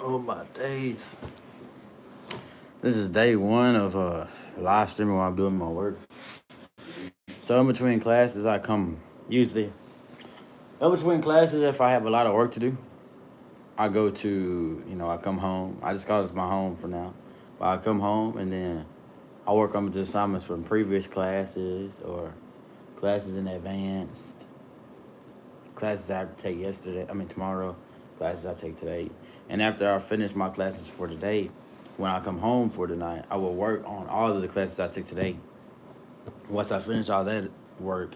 Oh my days. This is day one of live streaming while I'm doing my work. So in between classes, I come usually. In between classes, if I have a lot of work to do, I go to I come home. I just call this my home for now. But I come home and then I work on the assignments from previous classes or classes in advanced classes I take yesterday. I mean tomorrow, classes I take today. And after I finish my classes for today, when I come home for the night, I will work on all of the classes I took today. Once I finish all that work,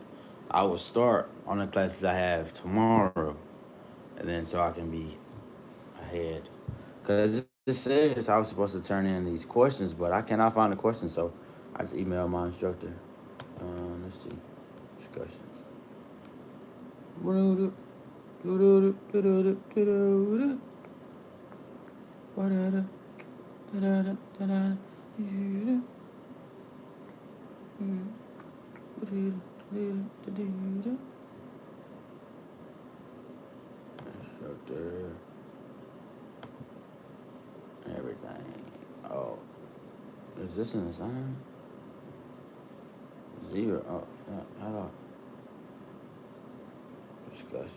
I will start on the classes I have tomorrow, and then so I can be ahead. Because it says I was supposed to turn in these questions, but I cannot find the questions, so I just emailed my instructor. Let's see, discussions. Instructor, everything. Oh, is this an assignment? Zero. Oh, how do discussions?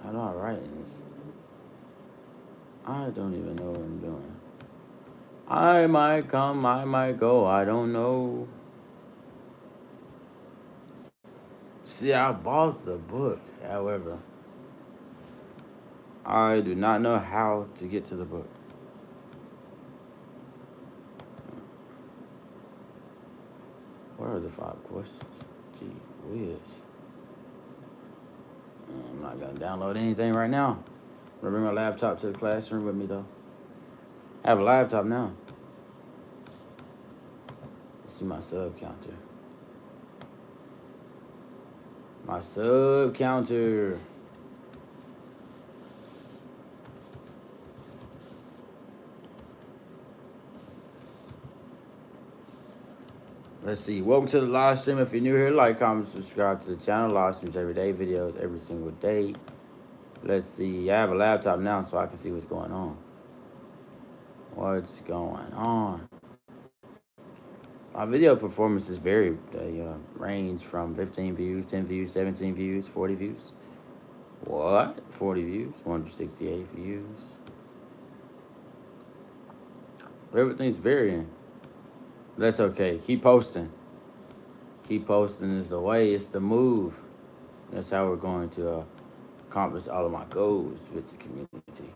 How do I write in this? I don't even know what I'm doing. I might come, I might go, I don't know. See, I bought the book. However, I do not know how to get to the book. What are the 5 questions? Gee whiz. I'm not going to download anything right now. I'm going to bring my laptop to the classroom with me, though. I have a laptop now. Let's see my sub counter. My sub counter. Let's see. Welcome to the live stream. If you're new here, like, comment, subscribe to the channel. Live streams every day, videos every single day. Let's see. I have a laptop now, so I can see what's going on. What's going on? My video performances vary. They range from 15 views, 10 views, 17 views, 40 views. What? 40 views, 168 views. Everything's varying. That's okay. Keep posting. Keep posting is the way. It's the move. That's how we're going to accomplish all of my goals with the community.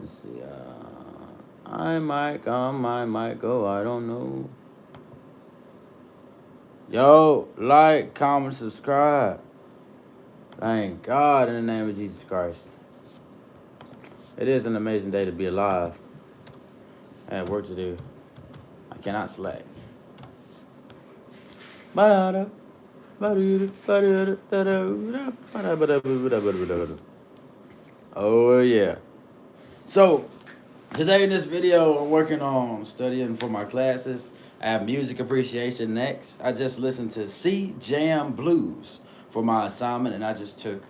Let's see. I might come, I might go, I don't know. Yo, like, comment, subscribe. Thank God in the name of Jesus Christ. It is an amazing day to be alive. I have work to do. I cannot slack. Oh yeah. So today in this video, I'm working on studying for my classes. I have music appreciation next. I just listened to C Jam Blues for my assignment, and I just took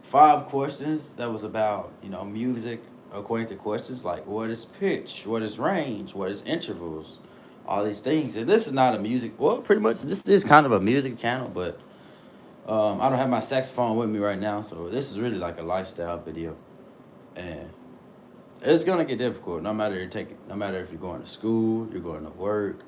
5 questions that was about music acquainted questions like what is pitch, what is range, what is intervals, all these things. And this is not a music. Well, pretty much this is kind of a music channel, but I don't have my saxophone with me right now, so this is really like a lifestyle video, and it's gonna get difficult. No matter no matter if you're going to school, you're going to work,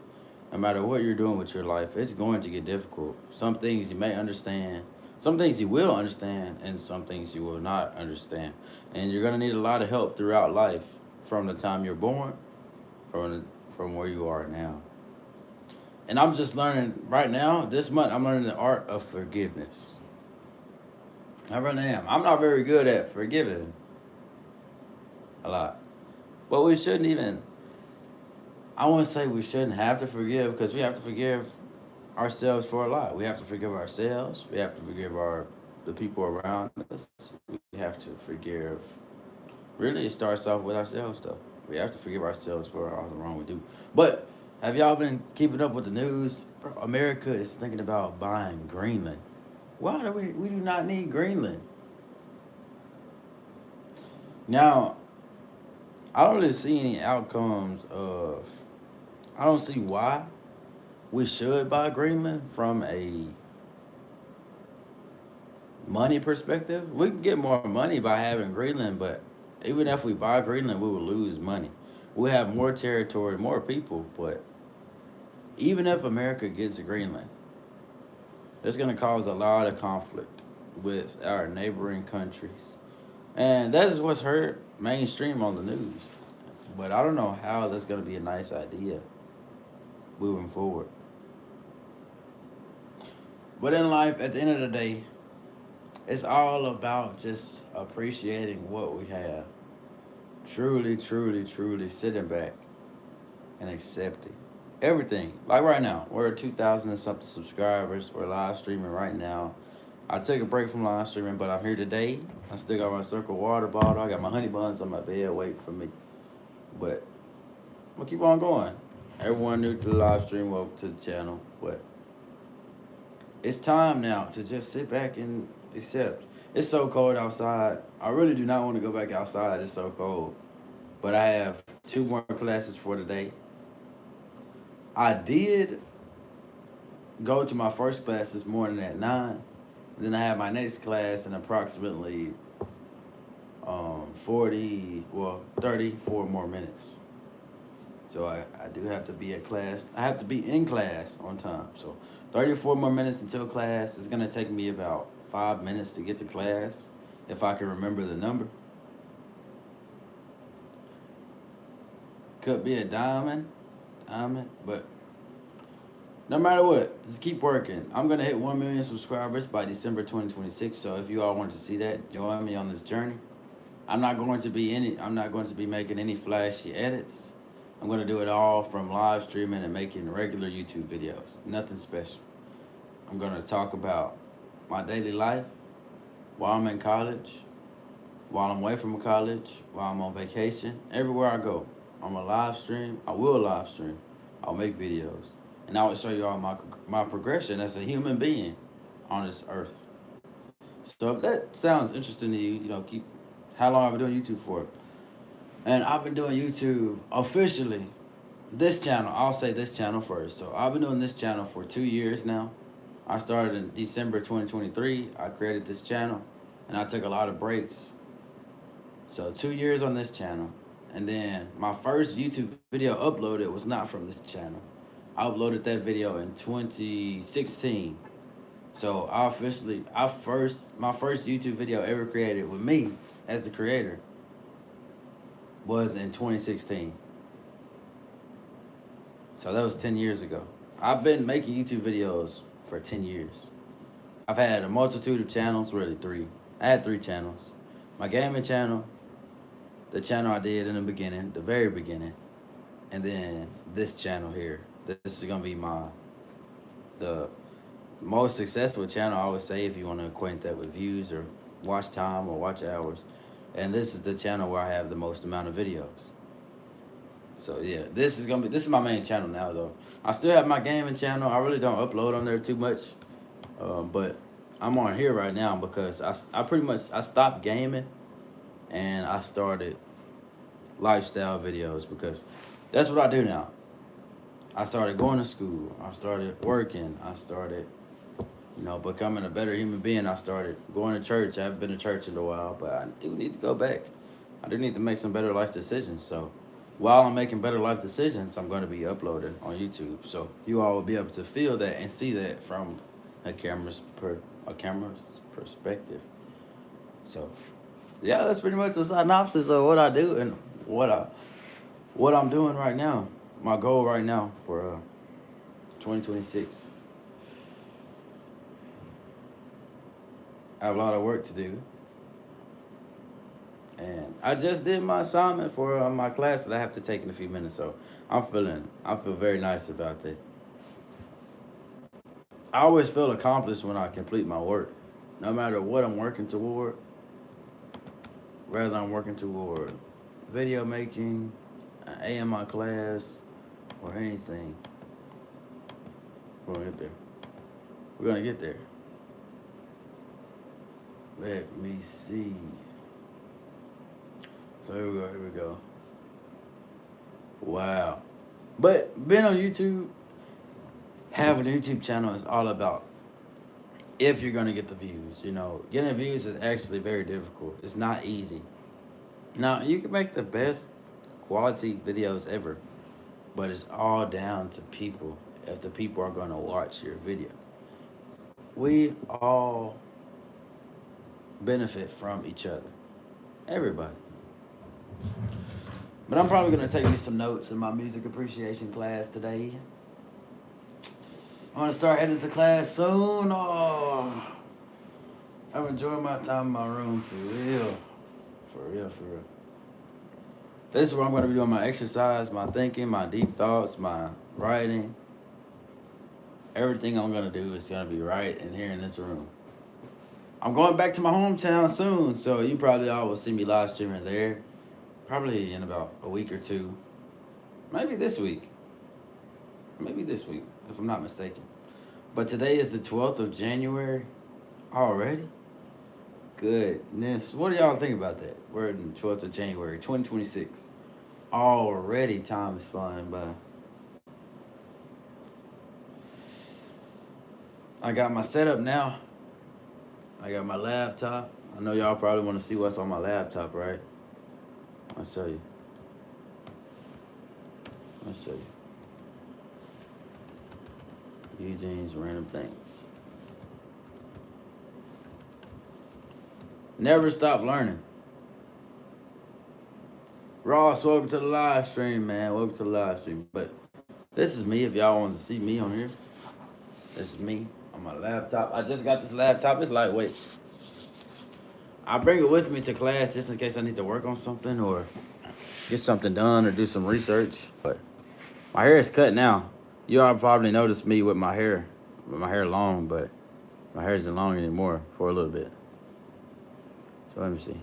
no matter what you're doing with your life, it's going to get difficult. Some things you may understand, some things you will understand, and some things you will not understand. And you're gonna need a lot of help throughout life, from the time you're born, from where you are now. And I'm just learning right now. This month, I'm learning the art of forgiveness. I really am. I'm not very good at forgiving a lot, but we shouldn't even. I wouldn't say we shouldn't have to forgive, because we have to forgive ourselves for a lot. We have to forgive ourselves. We have to forgive our the people around us. We have to forgive. Really, it starts off with ourselves, though. We have to forgive ourselves for all the wrong we do. But have y'all been keeping up with the news? Bro, America is thinking about buying Greenland. Why do we do not need Greenland? Now, I don't really see any outcomes of. I don't see why we should buy Greenland from a money perspective. We can get more money by having Greenland, but even if we buy Greenland, we will lose money. We have more territory, more people, but even if America gets Greenland, it's going to cause a lot of conflict with our neighboring countries. And that is what's heard mainstream on the news. But I don't know how that's going to be a nice idea moving forward. But in life, at the end of the day, it's all about just appreciating what we have. Truly, truly, truly sitting back and accepting everything. Like right now, we're at 2,000 and something subscribers. We're live streaming right now. I took a break from live streaming, but I'm here today. I still got my Circle water bottle. I got my honey buns on my bed waiting for me. But I'm going to keep on going. Everyone new to the live stream, welcome to the channel. But it's time now to just sit back and accept. It's so cold outside. I really do not want to go back outside. It's so cold. But I have 2 more classes for today. I did go to my first class this morning at 9. And then I have my next class in approximately 34 more minutes. So I do have to be at class. I have to be in class on time. So 34 more minutes until class. It's going to take me about 5 minutes to get to class, if I can remember the number. Could be a diamond, but no matter what, just keep working. I'm going to hit 1 million subscribers by December 2026. So if you all want to see that, join me on this journey. I'm not going to be making any flashy edits. I'm going to do it all from live streaming and making regular YouTube videos. Nothing special. I'm going to talk about my daily life while I'm in college, while I'm away from college, while I'm on vacation, everywhere I go. I'm a live stream. I will live stream. I'll make videos. And I will show you all my progression as a human being on this earth. So if that sounds interesting to you, keep how long I've been doing YouTube for. And I've been doing YouTube officially. This channel, I'll say this channel first. So I've been doing this channel for 2 years now. I started in December 2023. I created this channel and I took a lot of breaks. So 2 years on this channel. And then my first YouTube video uploaded was not from this channel. I uploaded that video in 2016. So my first YouTube video ever created with me as the creator was in 2016. So that was 10 years ago. I've been making YouTube videos for 10 years. I've had a multitude of channels, really 3. I had 3 channels. My gaming channel, the channel I did in the beginning, the very beginning, and then this channel here. This is gonna be the most successful channel, I would say, if you want to equate that with views or watch time or watch hours. And this is the channel where I have the most amount of videos. So yeah, this is my main channel now though. I still have my gaming channel. I really don't upload on there too much, but I'm on here right now because I stopped gaming and I started lifestyle videos because that's what I do now. I started going to school. I started working. I started, becoming a better human being. I started going to church. I haven't been to church in a while, but I do need to go back. I do need to make some better life decisions. So while I'm making better life decisions, I'm going to be uploading on YouTube. So you all will be able to feel that and see that from a camera's perspective. So yeah, that's pretty much the synopsis of what I do and what I'm doing right now. My goal right now for 2026. I have a lot of work to do. And I just did my assignment for my class that I have to take in a few minutes. So I feel very nice about that. I always feel accomplished when I complete my work. no matter what I'm working toward, whether I'm working toward video making, an A in my class, or anything, we're gonna get there. We're gonna get there. Let me see. So here we go. Here we go. Wow. But being on YouTube, having a YouTube channel is all about if you're gonna get the views. You know, getting views is actually very difficult. It's not easy. Now you can make the best quality videos ever, but it's all down to people. If the people are gonna watch your video, we all benefit from each other. Everybody. But I'm probably gonna take me some notes in my music appreciation class today. I'm gonna start heading to class soon. Oh, I'm enjoying my time in my room for real. For real, for real. This is where I'm gonna be doing my exercise, my thinking, my deep thoughts, my writing. Everything I'm gonna do is gonna be right in here in this room. I'm going back to my hometown soon, so you probably all will see me live streaming there. Probably in about a week or two. Maybe this week. Maybe this week, if I'm not mistaken. But today is the 12th of January. Already? Goodness. What do y'all think about that? We're in the 12th of January, 2026. Already time is flying by. I got my setup now. I got my laptop. I know y'all probably want to see what's on my laptop, right? I'll show you. I'll show you. Eugene's random things. Never stop learning. Ross, welcome to the live stream, man. Welcome to the live stream. But this is me, if y'all want to see me on here. This is me on my laptop. I just got this laptop. It's lightweight. I bring it with me to class just in case I need to work on something or get something done or do some research. But my hair is cut now. You all probably noticed me with my hair long, but my hair isn't long anymore for a little bit. So let me see.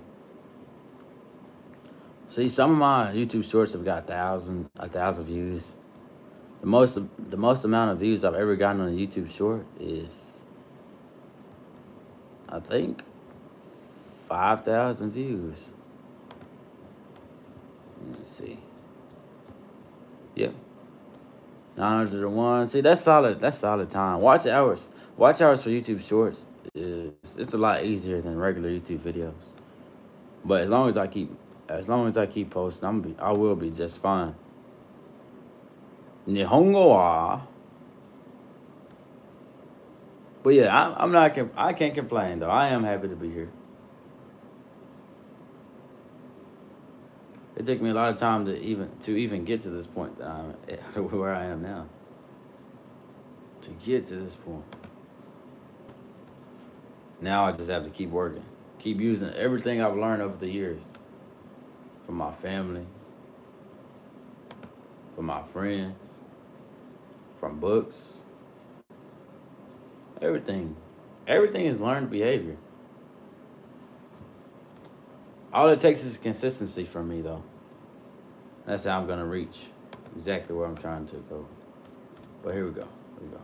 See, some of my YouTube shorts have got a thousand views. The most amount of views I've ever gotten on a YouTube short is, I think, 5,000 views. Let's see. Yep. 901. See, that's solid. That's solid time. Watch hours for YouTube Shorts it's a lot easier than regular YouTube videos. But as long as I keep posting, I will be just fine. Nihongo wa. But yeah, I can't complain though. I am happy to be here. It took me a lot of time to even get to this point that I'm at, where I am now. To get to this point. Now I just have to keep working. Keep using everything I've learned over the years. From my family. From my friends. From books. Everything. Everything is learned behavior. All it takes is consistency from me, though. That's how I'm going to reach exactly where I'm trying to go. But here we go. Here we go.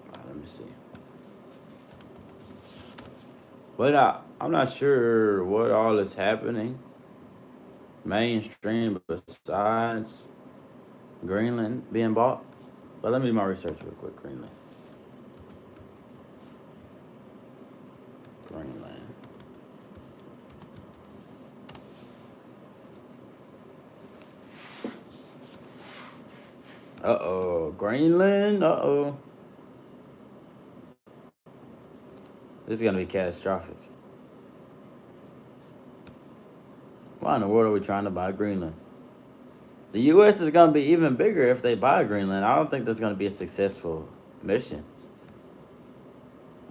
All right, let me see. But I'm not sure what all is happening mainstream besides Greenland being bought. But let me do my research real quick. Greenland. Uh-oh. Greenland? Uh-oh. This is going to be catastrophic. Why in the world are we trying to buy Greenland? The U.S. is going to be even bigger if they buy Greenland. I don't think that's going to be a successful mission.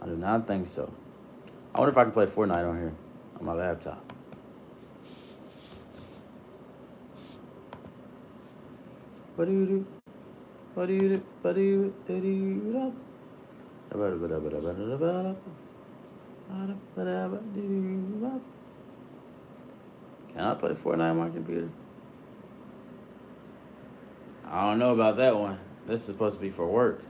I do not think so. I wonder if I can play Fortnite on here, on my laptop. Ba-doo-doo. Ba-doo-doo. Ba-doo-doo. Da-doo-doo. Ba-da-ba-da-ba-da-ba-da-ba-da. Ba-da-ba-da-ba-doo-doo. Can I play Fortnite on my computer? I don't know about that one. This is supposed to be for work.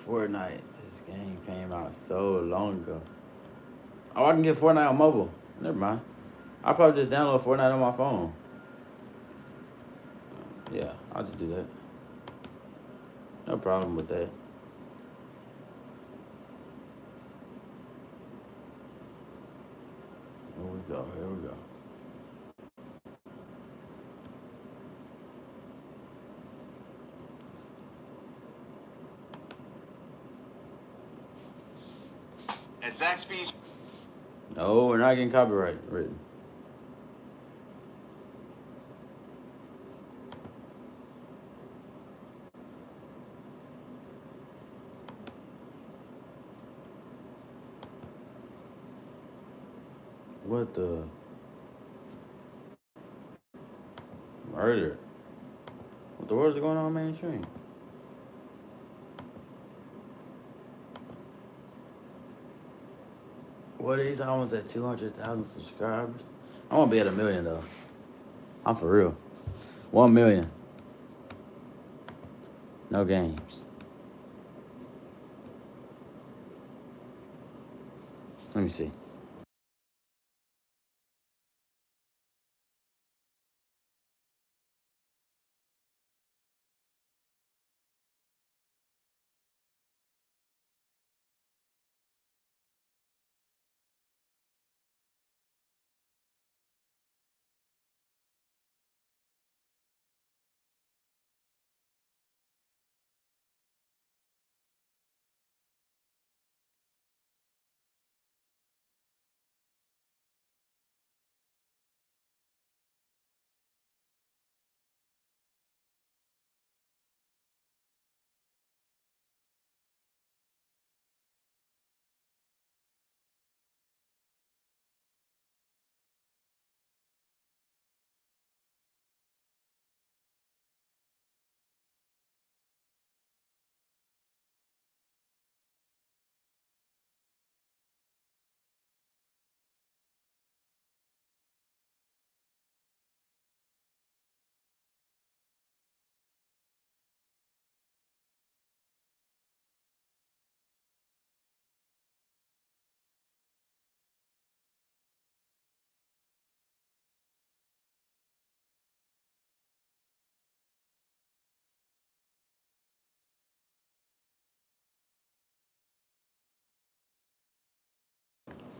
Fortnite. This game came out so long ago. Oh, I can get Fortnite on mobile. Never mind. I'll probably just download Fortnite on my phone. Yeah, I'll just do that. No problem with that. Here we go. Here we go. At Zaxby's. No, we're not getting copyright written. What the? Murder. What the world is going on mainstream? What is almost at 200,000 subscribers? I want to be at 1 million though. I'm for real. 1 million. No games. Let me see.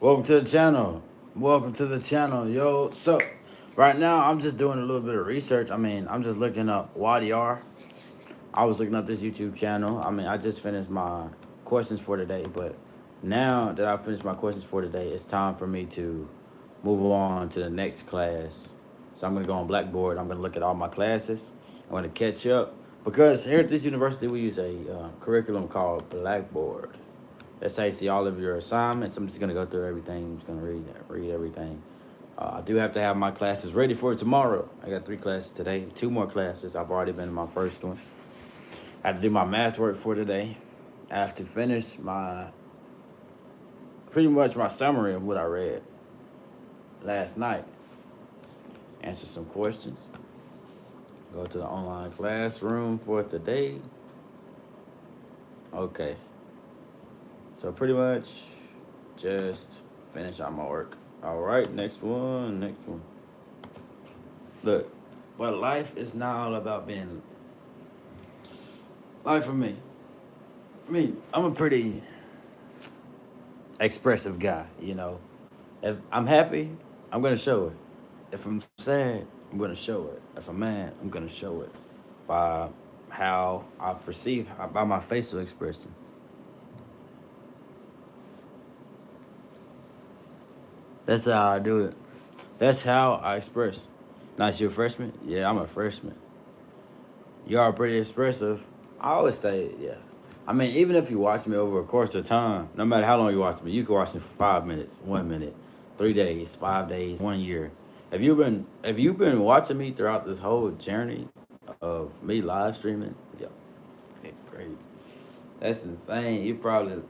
Welcome to the channel. Welcome to the channel, yo. So, right now I'm just doing a little bit of research. I'm just looking up YDR. I was looking up this YouTube channel. I just finished my questions for today, but now that I finished my questions for today, it's time for me to move on to the next class. So I'm gonna go on Blackboard. I'm gonna look at all my classes. I'm gonna catch up because here at this university we use a curriculum called Blackboard. That's how you see all of your assignments. I'm just gonna go through everything. I'm just gonna read everything. I do have to have my classes ready for tomorrow. I got 3 classes today, 2 more classes. I've already been in my first one. I have to do my math work for today. I have to finish pretty much my summary of what I read last night. Answer some questions. Go to the online classroom for today. Okay. So pretty much just finish out my work. All right, next one. Look, but life is not all about being. Life for me. I'm a pretty expressive guy, you know. If I'm happy, I'm gonna show it. If I'm sad, I'm gonna show it. If I'm mad, I'm gonna show it by how I perceive, by my facial expressions. That's how I do it. That's how I express. Now, you a freshman? Yeah, I'm a freshman. You are pretty expressive. I always say, yeah. Even if you watch me over a course of time, no matter how long you watch me, you can watch me for 5 minutes, 1 minute, 3 days, 5 days, 1 year. Have you been watching me throughout this whole journey of me live streaming? Yo, okay, great. That's insane. You probably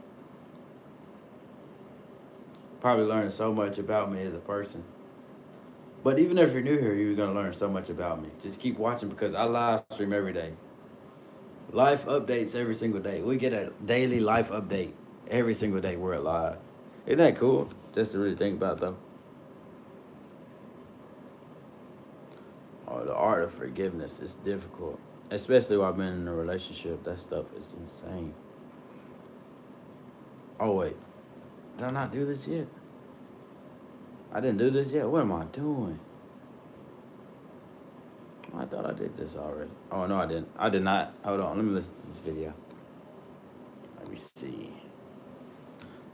learned so much about me as a person. But even if you're new here, you're gonna learn so much about me. Just keep watching because I live stream every day. Life updates every single day. We get a daily life update every single day. We're live. Isn't that cool? Just to really think about though. Oh, the art of forgiveness is difficult, especially while being in a relationship. That stuff is insane. Oh wait, did I not do this yet? I didn't do this yet. What am I doing? I thought I did this already. Oh no, I didn't. I did not. Hold on. Let me listen to this video. Let me see.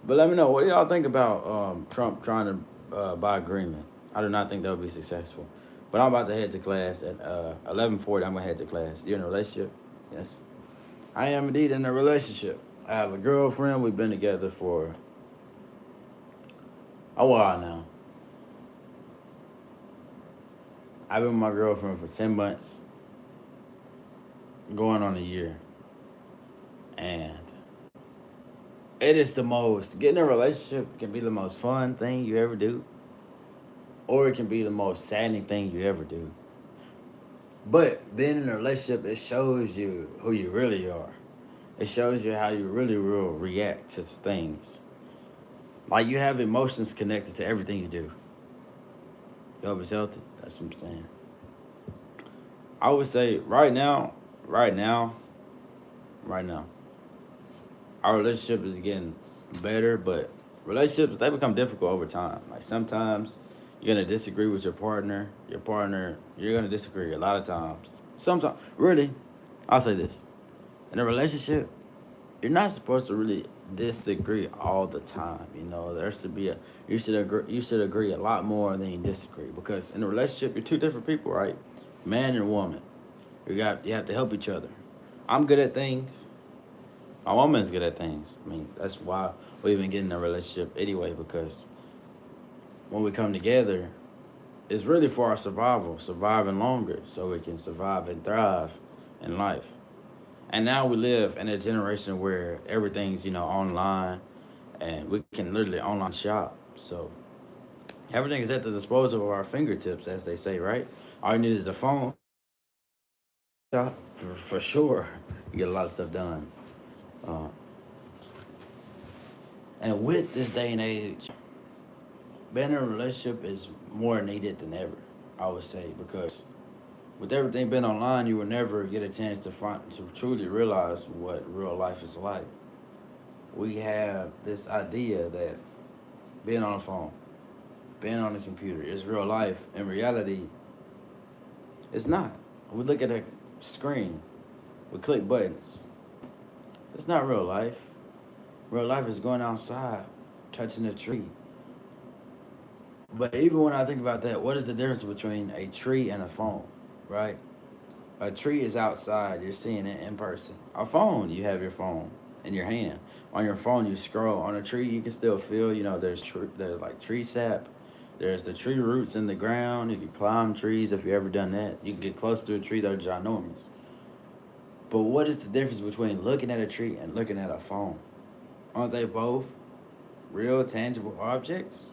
But let me know what do y'all think about Trump trying to buy Greenland. I do not think that would be successful. But I'm about to head to class at 11:40. I'm gonna head to class. You in a relationship? Yes, I am indeed in a relationship. I have a girlfriend. We've been together for a while now. I've been with my girlfriend for 10 months, going on a year, and it is the most. Getting in a relationship can be the most fun thing you ever do, or it can be the most saddening thing you ever do. But being in a relationship, it shows you who you really are. It shows you how you really will react to things. Like you have emotions connected to everything you do. You ever felt it? That's what I'm saying. I would say right now, right now, our relationship is getting better, but relationships they become difficult over time. Like sometimes you're gonna disagree with your partner. You're gonna disagree a lot of times. Sometimes, really, I'll say this: in a relationship, you're not supposed to really disagree all the time. You know, there should be a you should agree a lot more than you disagree because in a relationship, you're two different people, right? Man and woman. You have to help each other. I'm good at things. My woman's good at things. I mean, that's why we even get in a relationship anyway, because when we come together, it's really for our survival, surviving longer, so we can survive and thrive in life. And now we live in a generation where everything's, online and we can literally online shop. So everything is at the disposal of our fingertips, as they say, right? All you need is a phone. Shop for sure. You get a lot of stuff done. Uh, and with this day and age, being in a relationship is more needed than ever, I would say, because with everything being online, you will never get a chance to truly realize what real life is like. We have this idea that being on a phone, being on a computer is real life. In reality, it's not. We look at a screen, we click buttons. It's not real life. Real life is going outside, touching a tree. But even when I think about that, what is the difference between a tree and a phone, right? A tree is outside, you're seeing it in person. A phone, you have your phone in your hand. On your phone, you scroll. On a tree, you can still feel, there's like tree sap. There's the tree roots in the ground. You can climb trees if you ever done that. You can get close to a tree, they're ginormous. But what is the difference between looking at a tree and looking at a phone? Aren't they both real tangible objects?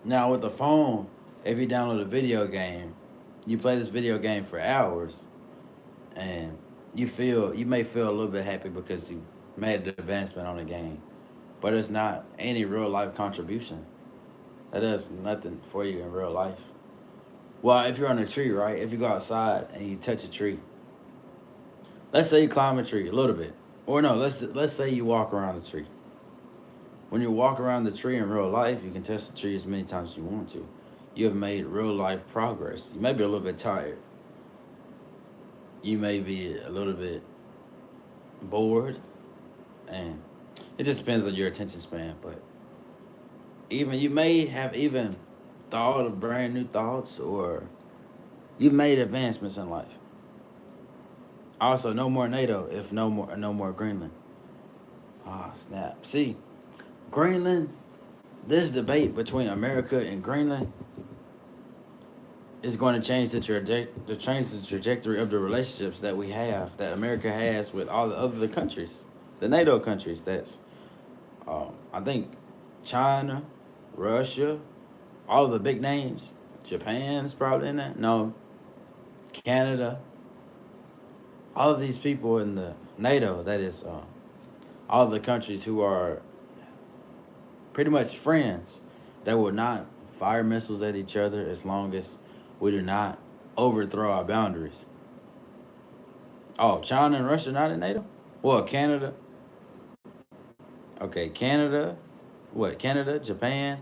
Now with the phone, if you download a video game, you play this video game for hours, and you may feel a little bit happy because you made an advancement on the game, but it's not any real life contribution. That does nothing for you in real life. Well, if you're on a tree, right? If you go outside and you touch a tree, let's say you climb a tree a little bit, or no, let's say you walk around the tree. When you walk around the tree in real life, you can touch the tree as many times as you want to. You have made real life progress. You may be a little bit tired. You may be a little bit bored, and it just depends on your attention span. But even you may have even thought of brand new thoughts, or you've made advancements in life. Also, no more NATO if no more Greenland. Ah, snap. See, Greenland this debate between America and Greenland is going to change the trajectory of the relationships that we have, that America has with all the other countries, the NATO countries. That's I think China, Russia, all the big names. Japan's probably in there. No, Canada. All of these people in the NATO. That is all the countries who are pretty much friends that will not fire missiles at each other as long as we do not overthrow our boundaries. Oh, China and Russia not in NATO? Well, Canada. Okay, Canada. What? Canada, Japan.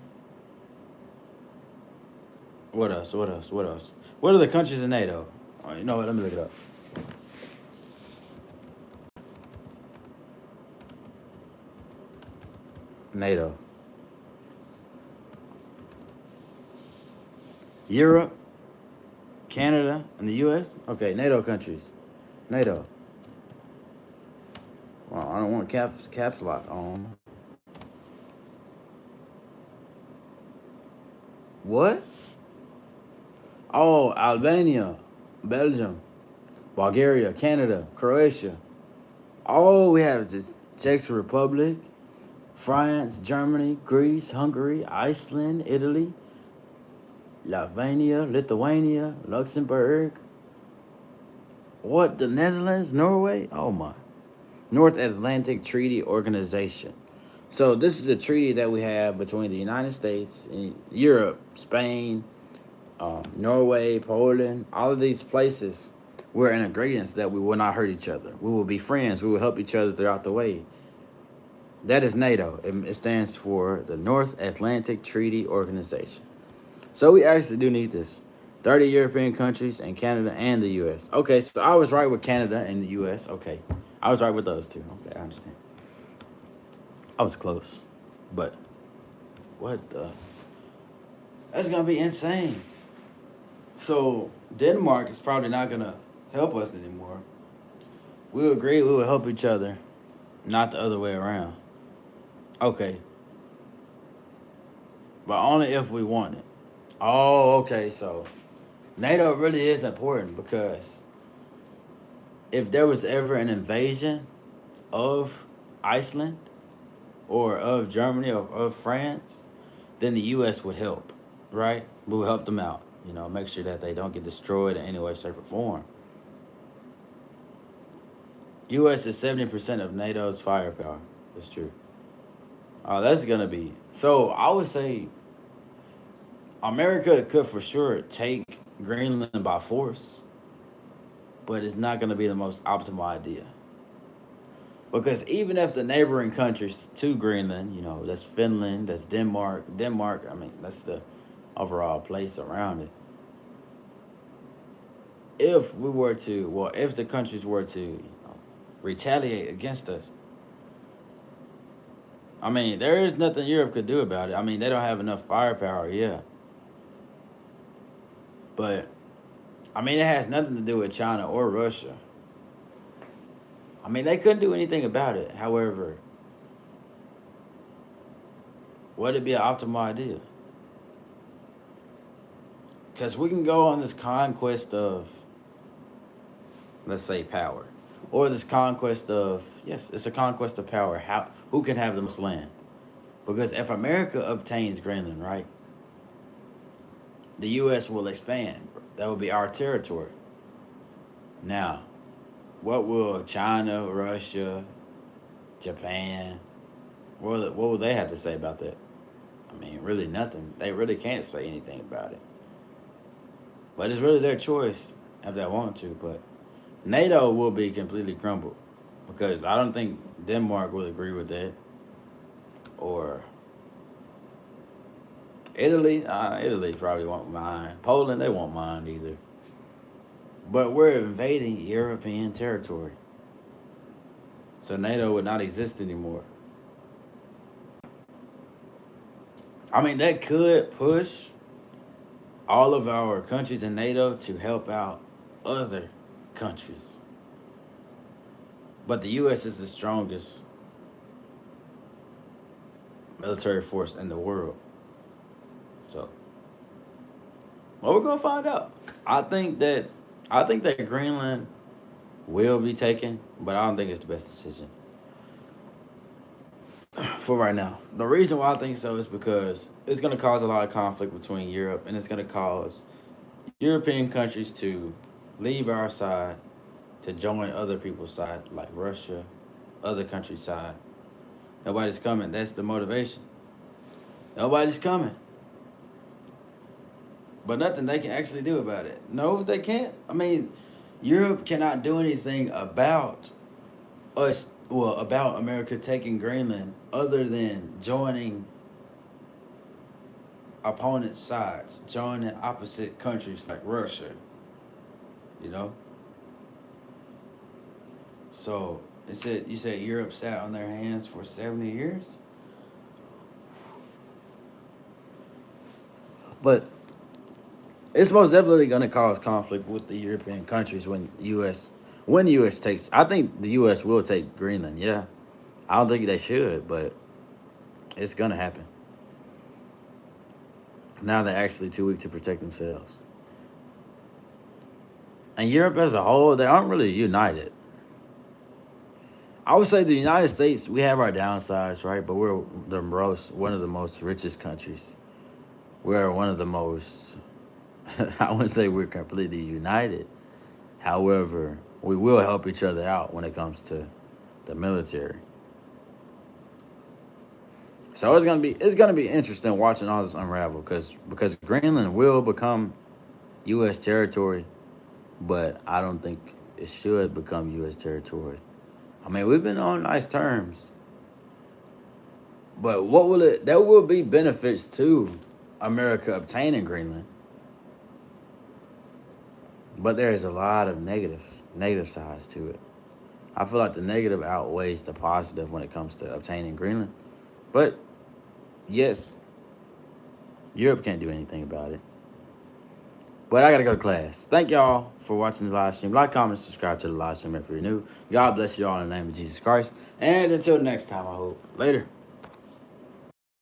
What else? What else? What else? What are the countries in NATO? Oh, you know what? Let me look it up. NATO. Europe, Canada, and the U.S. Okay, NATO countries. NATO. Well, I don't want caps lock on. What? Oh, Albania, Belgium, Bulgaria, Canada, Croatia. Oh, we have just Czech Republic, France, Germany, Greece, Hungary, Iceland, Italy, Latvia, Lithuania, Luxembourg. What? The Netherlands, Norway? Oh my. North Atlantic Treaty Organization. So this is a treaty that we have between the United States and Europe, Spain, Norway, Poland, all of these places. We're in agreement that we will not hurt each other. We will be friends. We will help each other throughout the way. That is NATO. It stands for the North Atlantic Treaty Organization. So we actually do need this. 30 European countries and Canada and the U.S. Okay, so I was right with Canada and the U.S. Okay, I was right with those two. Okay, I understand. I was close. But what the? That's going to be insane. So Denmark is probably not going to help us anymore. We'll agree we will help each other, not the other way around. Okay. But only if we want it. Oh, okay. So NATO really is important because if there was ever an invasion of Iceland or of Germany or of France, then the U.S. would help, right? We would help them out, make sure that they don't get destroyed in any way, shape, or form. U.S. is 70% of NATO's firepower. That's true. Oh, that's going to be. So I would say America could for sure take Greenland by force, but it's not going to be the most optimal idea. Because even if the neighboring countries to Greenland, that's Finland, that's Denmark. Denmark, I mean, that's the overall place around it. If the countries were to retaliate against us, I mean, there is nothing Europe could do about it. I mean, they don't have enough firepower, yeah. But, I mean, it has nothing to do with China or Russia. I mean, they couldn't do anything about it. However, would it be an optimal idea? Because we can go on this conquest of, let's say, power. Or this conquest of, yes, it's a conquest of power. Who can have the most land? Because if America obtains Greenland, right, the U.S. will expand. That will be our territory. Now, what will China, Russia, Japan, what will they have to say about that? I mean, really nothing. They really can't say anything about it. But it's really their choice if they want to. But NATO will be completely crumbled because I don't think Denmark will agree with that. Or Italy, Italy probably won't mind. Poland, they won't mind either. But we're invading European territory. So NATO would not exist anymore. I mean, that could push all of our countries in NATO to help out other countries. But the U.S. is the strongest military force in the world. So, well, we're gonna find out. I think that I think that Greenland will be taken, but I don't think it's the best decision for right now. The reason why I think so is because it's gonna cause a lot of conflict between Europe, and it's gonna cause European countries to leave our side to join other people's side, like Russia, other countries' side. Nobody's coming. That's the motivation. Nobody's coming. But nothing they can actually do about it. No, they can't. I mean, Europe cannot do anything about us, well, about America taking Greenland other than joining opponent sides, joining opposite countries like Russia, you know? So it said you said Europe sat on their hands for 70 years? But it's most definitely going to cause conflict with the European countries when the US takes. I think the US will take Greenland. Yeah, I don't think they should, but it's going to happen. Now they're actually too weak to protect themselves. And Europe as a whole, they aren't really united. I would say the United States, we have our downsides, right? But we're one of the most richest countries. We're one of the most. I wouldn't say we're completely united. However, we will help each other out when it comes to the military. So it's gonna be interesting watching all this unravel because Greenland will become U.S. territory, but I don't think it should become U.S. territory. I mean, we've been on nice terms, but what will it? There will be benefits to America obtaining Greenland, but there is a lot of negative sides to it. I feel like the negative outweighs the positive when it comes to obtaining Greenland. But yes, Europe can't do anything about it. But I gotta go to class. Thank y'all for watching the live stream. Like, comment, subscribe to the live stream if you're new. God bless you all in the name of Jesus Christ. And until next time, I hope. Later.